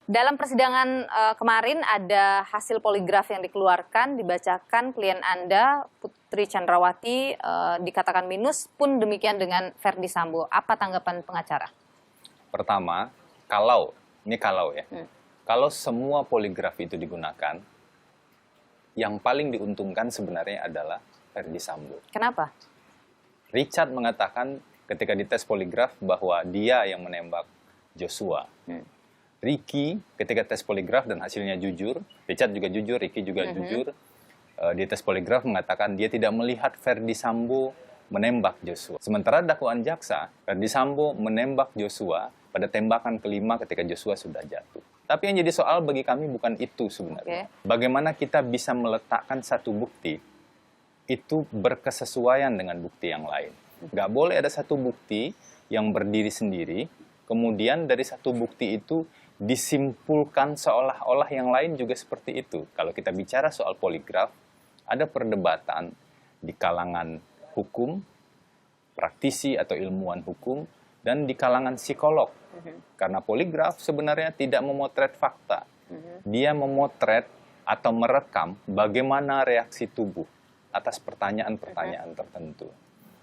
Dalam persidangan kemarin ada hasil poligraf yang dikeluarkan, dibacakan klien Anda, Putri Chandrawati, dikatakan minus, pun demikian dengan Ferdy Sambo. Apa tanggapan pengacara? Pertama, ini kalau ya, kalau semua poligraf itu digunakan, yang paling diuntungkan sebenarnya adalah Ferdy Sambo. Kenapa? Richard mengatakan ketika dites poligraf bahwa dia yang menembak Joshua. Ricky ketika tes poligraf dan hasilnya jujur, Richard juga jujur, Ricky juga jujur, di tes poligraf mengatakan dia tidak melihat Ferdy Sambo menembak Joshua. Sementara dakwaan jaksa, Ferdy Sambo menembak Joshua pada tembakan kelima ketika Joshua sudah jatuh. Tapi yang jadi soal bagi kami bukan itu sebenarnya. Bagaimana kita bisa meletakkan satu bukti itu berkesesuaian dengan bukti yang lain. Nggak boleh ada satu bukti yang berdiri sendiri, kemudian dari satu bukti itu disimpulkan seolah-olah yang lain juga seperti itu. Kalau kita bicara soal poligraf, ada perdebatan di kalangan hukum, praktisi atau ilmuwan hukum, dan di kalangan psikolog. Karena poligraf sebenarnya tidak memotret fakta. Dia memotret atau merekam bagaimana reaksi tubuh atas pertanyaan-pertanyaan tertentu.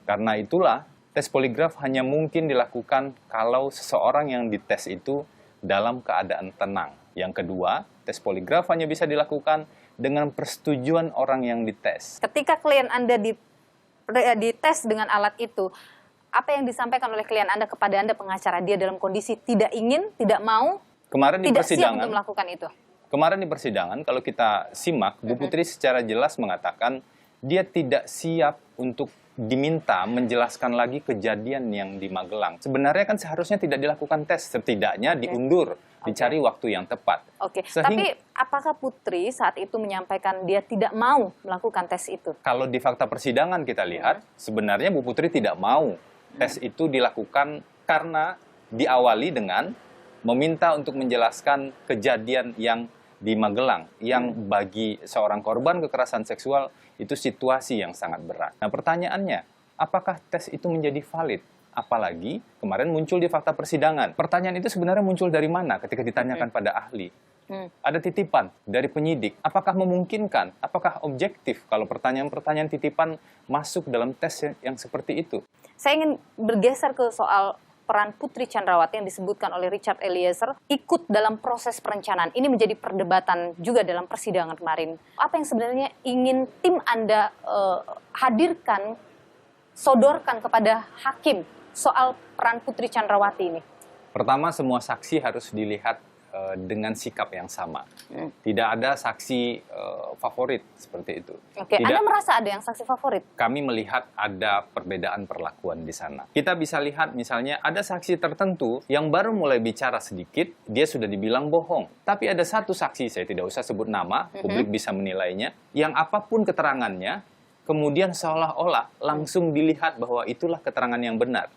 Karena itulah, tes poligraf hanya mungkin dilakukan kalau seseorang yang dites itu dalam keadaan tenang. Yang kedua, tes poligraf hanya bisa dilakukan dengan persetujuan orang yang dites. Ketika klien Anda dites dengan alat itu, apa yang disampaikan oleh klien Anda kepada Anda pengacara? Dia dalam kondisi tidak ingin, tidak mau, tidak siap untuk melakukan itu. Kemarin di persidangan, kalau kita simak, Bu Putri secara jelas mengatakan dia tidak siap untuk diminta menjelaskan lagi kejadian yang di Magelang. Sebenarnya kan seharusnya tidak dilakukan tes, setidaknya diundur, dicari waktu yang tepat. Tapi apakah Putri saat itu menyampaikan dia tidak mau melakukan tes itu? Kalau di fakta persidangan kita lihat, sebenarnya Bu Putri tidak mau tes itu dilakukan karena diawali dengan meminta untuk menjelaskan kejadian yang di Magelang, yang bagi seorang korban kekerasan seksual itu situasi yang sangat berat. Nah pertanyaannya, apakah tes itu menjadi valid? Apalagi kemarin muncul di fakta persidangan. Pertanyaan itu sebenarnya muncul dari mana ketika ditanyakan pada ahli? Ada titipan dari penyidik. Apakah memungkinkan? Apakah objektif kalau pertanyaan-pertanyaan titipan masuk dalam tes yang seperti itu? Saya ingin bergeser ke soal peran Putri Chandrawati yang disebutkan oleh Richard Eliezer ikut dalam proses perencanaan. Ini menjadi perdebatan juga dalam persidangan kemarin. Apa yang sebenarnya ingin tim Anda hadirkan, sodorkan kepada hakim soal peran Putri Chandrawati ini? Pertama, semua saksi harus dilihat dengan sikap yang sama. Tidak ada saksi favorit seperti itu. Anda merasa ada yang saksi favorit? Kami melihat ada perbedaan perlakuan di sana. Kita bisa lihat misalnya ada saksi tertentu yang baru mulai bicara sedikit, dia sudah dibilang bohong. Tapi ada satu saksi, saya tidak usah sebut nama, publik bisa menilainya, yang apapun keterangannya, kemudian seolah-olah langsung dilihat bahwa itulah keterangan yang benar.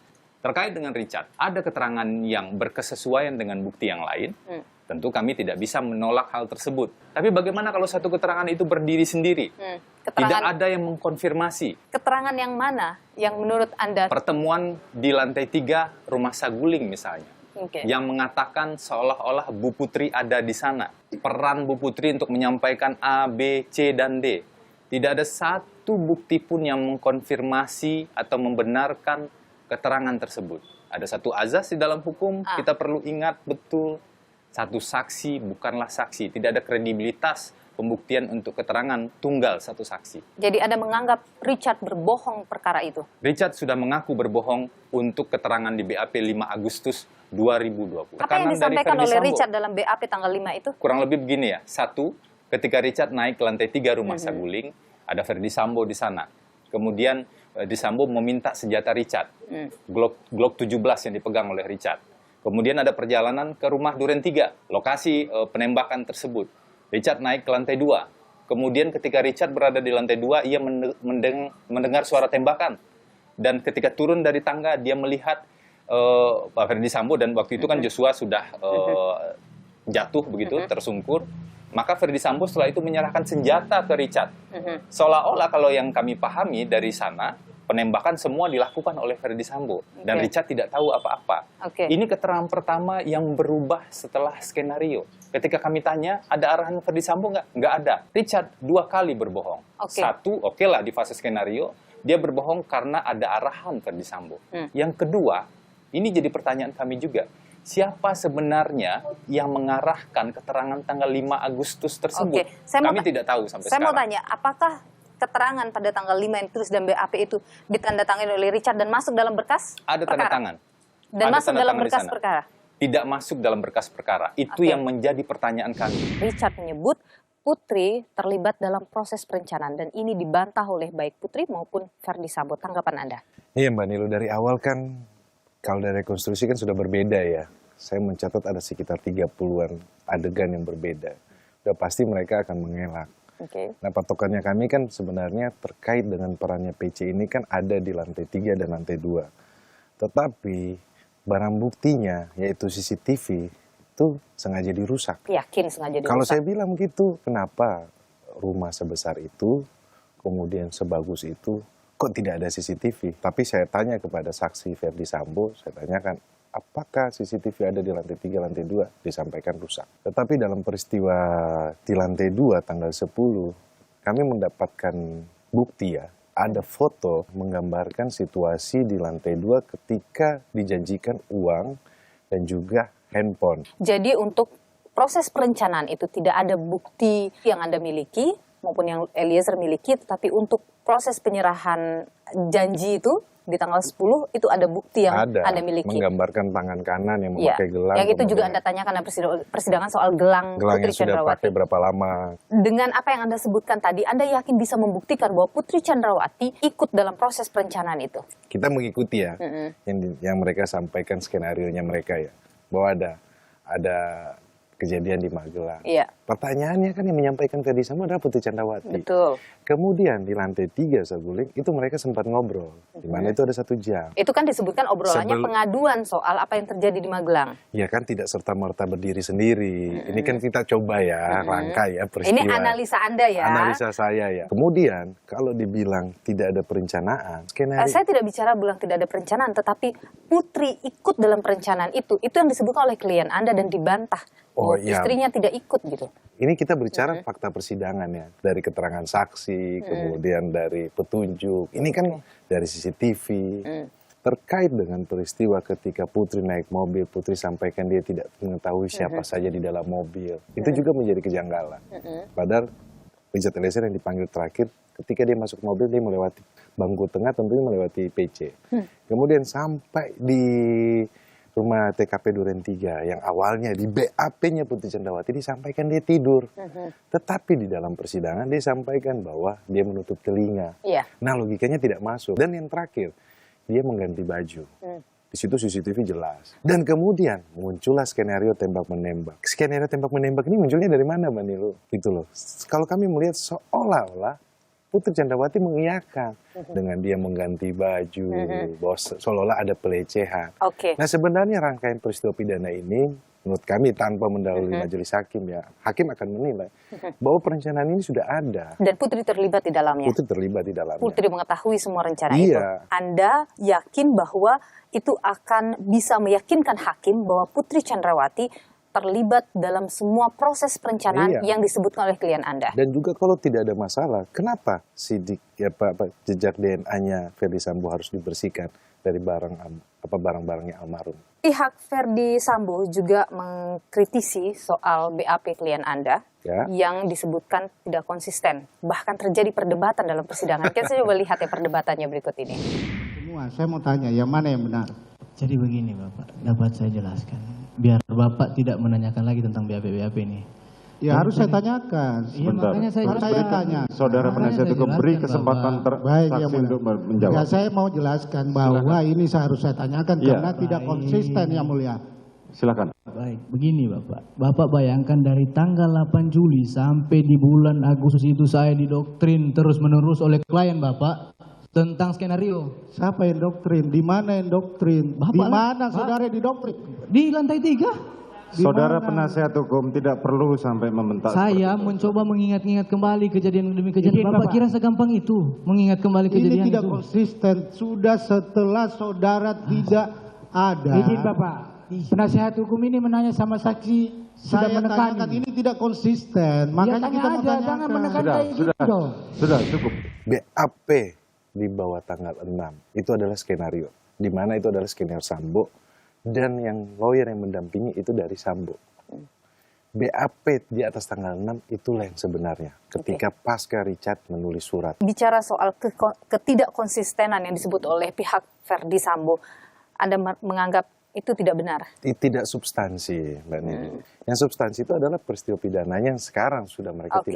Terkait dengan Richard, ada keterangan yang berkesesuaian dengan bukti yang lain, tentu kami tidak bisa menolak hal tersebut. Tapi bagaimana kalau satu keterangan itu berdiri sendiri? Tidak ada yang mengkonfirmasi. Keterangan yang mana yang menurut Anda? Pertemuan di lantai 3 rumah Saguling misalnya, yang mengatakan seolah-olah Bu Putri ada di sana. Peran Bu Putri untuk menyampaikan A, B, C, dan D. Tidak ada satu bukti pun yang mengkonfirmasi atau membenarkan keterangan tersebut. Ada satu azas di dalam hukum, kita perlu ingat betul, satu saksi bukanlah saksi. Tidak ada kredibilitas pembuktian untuk keterangan tunggal satu saksi. Jadi Anda menganggap Richard berbohong perkara itu? Richard sudah mengaku berbohong untuk keterangan di BAP 5 Agustus 2020. Apa yang disampaikan oleh Richard dalam BAP tanggal 5 itu? Kurang lebih begini ya. Satu, ketika Richard naik ke lantai 3 rumah Saguling, ada Ferdy Sambo di sana. Kemudian Ferdy Sambo meminta senjata Richard, Glock 17 yang dipegang oleh Richard. Kemudian ada perjalanan ke rumah Duren 3, lokasi penembakan tersebut. Richard naik ke lantai 2. Kemudian ketika Richard berada di lantai 2, ia mendengar suara tembakan. Dan ketika turun dari tangga, dia melihat Pak Ferdy Sambo, dan waktu itu kan Joshua sudah jatuh begitu, tersungkur. Maka Ferdy Sambo setelah itu menyerahkan senjata ke Richard. Seolah-olah kalau yang kami pahami dari sana, penembakan semua dilakukan oleh Ferdy Sambo dan Richard tidak tahu apa-apa. Ini keterangan pertama yang berubah setelah skenario. Ketika kami tanya, ada arahan Ferdy Sambo nggak? Nggak ada. Richard 2 kali berbohong. Satu, oke lah di fase skenario, dia berbohong karena ada arahan Ferdy Sambo. Yang kedua, ini jadi pertanyaan kami juga. Siapa sebenarnya yang mengarahkan keterangan tanggal 5 Agustus tersebut? Kami tidak tahu sampai sekarang. Saya mau tanya, apakah keterangan pada tanggal 5 yang ditulis dalam BAP itu ditandatangani oleh Richard dan masuk dalam berkas ada tanda tangan. Dan masuk dalam berkas perkara? Tidak masuk dalam berkas perkara. Itu yang menjadi pertanyaan kami. Richard menyebut Putri terlibat dalam proses perencanaan dan ini dibantah oleh baik Putri maupun Ferdy Sambo. Tanggapan Anda? Iya Mbak Nilu, dari awal kan kalau dari rekonstruksi kan sudah berbeda ya. Saya mencatat ada sekitar 30-an adegan yang berbeda. Sudah pasti mereka akan mengelak. Nah patokannya kami kan sebenarnya terkait dengan perannya PC ini kan ada di lantai 3 dan lantai 2. Tetapi barang buktinya yaitu CCTV itu sengaja dirusak. Yakin sengaja dirusak? Kalau saya bilang begitu, kenapa rumah sebesar itu, kemudian sebagus itu, kok tidak ada CCTV? Tapi saya tanya kepada saksi Ferdy Sambo, saya tanyakan, apakah CCTV ada di lantai 3, lantai 2? Disampaikan rusak. Tetapi dalam peristiwa di lantai 2 tanggal 10, kami mendapatkan bukti ya, ada foto menggambarkan situasi di lantai 2 ketika dijanjikan uang dan juga handphone. Jadi untuk proses perencanaan itu tidak ada bukti yang Anda miliki maupun yang Eliezer miliki, tetapi untuk proses penyerahan janji itu di tanggal 10 itu ada bukti yang Anda miliki. Menggambarkan tangan kanan yang memakai gelang. Yang itu juga Anda tanyakan dalam persidangan soal gelang Putri yang sudah pakai berapa lama. Dengan apa yang Anda sebutkan tadi, Anda yakin bisa membuktikan bahwa Putri Chandrawati ikut dalam proses perencanaan itu? Kita mengikuti ya, yang mereka sampaikan skenario-nya mereka ya, bahwa ada kejadian di Magelang. Pertanyaannya kan yang menyampaikan Ferdy Sambo adalah Putri Chandrawati. Betul. Kemudian di lantai 3 Saguling itu mereka sempat ngobrol, di mana itu ada 1 jam. Itu kan disebutkan obrolannya pengaduan soal apa yang terjadi di Magelang. Ya kan tidak serta-merta berdiri sendiri. Ini kan kita coba ya, rangkai ya peristiwa. Ini analisa Anda ya? Analisa saya ya. Kemudian kalau dibilang tidak ada perencanaan, skenario. Saya tidak bicara bilang tidak ada perencanaan, tetapi Putri ikut dalam perencanaan itu. Itu yang disebutkan oleh klien Anda dan dibantah. Istrinya tidak ikut gitu. Ini kita berbicara fakta persidangan ya, dari keterangan saksi, kemudian dari petunjuk. Ini kan dari CCTV. Terkait dengan peristiwa ketika Putri naik mobil, Putri sampaikan dia tidak mengetahui siapa saja di dalam mobil. Itu juga menjadi kejanggalan. Padahal Richard Eliezer yang dipanggil terakhir, ketika dia masuk mobil, dia melewati bangku tengah, tentunya melewati PC. Kemudian sampai di rumah TKP Duren 3 yang awalnya di BAP-nya Putri Chandrawati disampaikan dia tidur. Tetapi di dalam persidangan dia sampaikan bahwa dia menutup telinga. Nah logikanya tidak masuk. Dan yang terakhir, dia mengganti baju. Di situ CCTV jelas. Dan kemudian muncullah skenario tembak-menembak. Skenario tembak-menembak ini munculnya dari mana Mbak Nilu? Gitu loh. Kalau kami melihat seolah-olah Putri Chandrawati mengiyakan dengan dia mengganti baju, bahwa seolah-olah ada pelecehan. Nah sebenarnya rangkaian peristiwa pidana ini, menurut kami tanpa mendahului majelis hakim ya, hakim akan menilai bahwa perencanaan ini sudah ada. Dan Putri terlibat di dalamnya. Putri terlibat di dalamnya. Putri mengetahui semua rencana itu. Anda yakin bahwa itu akan bisa meyakinkan hakim bahwa Putri Chandrawati terlibat dalam semua proses perencanaan yang disebutkan oleh klien Anda. Dan juga kalau tidak ada masalah, kenapa sidik jejak DNA-nya Ferdy Sambo harus dibersihkan dari barang-barangnya almarhum? Pihak Ferdy Sambo juga mengkritisi soal BAP klien Anda yang disebutkan tidak konsisten. Bahkan terjadi perdebatan dalam persidangan. Kita coba lihat ya perdebatannya berikut ini. Semua, saya mau tanya, yang mana yang benar? Jadi begini Bapak, dapat saya jelaskan. Biar Bapak tidak menanyakan lagi tentang BAP-BAP ini. Ya harus saya tanyakan. Iya makanya saya tanya. Saudara penasihat hukum beri kesempatan saksi untuk menjawab. Ya saya mau jelaskan bahwa ini harus saya tanyakan karena tidak konsisten yang mulia. Silakan. Baik, begini Bapak. Bapak bayangkan dari tanggal 8 Juli sampai di bulan Agustus itu saya didoktrin terus-menerus oleh klien Bapak tentang skenario. Siapa yang doktrin? Di mana yang doktrin? Di mana saudara didoktrin? Di lantai 3. Saudara penasihat hukum tidak perlu sampai membentak. Saya mencoba mengingat-ingat kembali kejadian demi kejadian. Bapak kira segampang itu mengingat kembali kejadian Ini tidak itu? konsisten. Sudah setelah saudara tidak ada. Izin Bapak, penasihat hukum ini menanya sama saksi sudah Saya menekan tanyakan ini tidak konsisten. Makanya tanya kita mau aja, tanyakan. jangan menekan Sudah, kayak gitu dong. sudah cukup. BAP di bawah tanggal 6 itu adalah skenario, di mana itu adalah skenario Sambo, dan yang lawyer yang mendampingi itu dari Sambo. BAP di atas tanggal 6 itulah yang sebenarnya ketika pasca Richard menulis surat. Bicara soal ketidakkonsistenan yang disebut oleh pihak Verdi Sambo, Anda menganggap itu tidak benar? Tidak substansi, Mbak Nini. Yang substansi itu adalah peristiwa pidananya yang sekarang sudah mereka Oke. tidak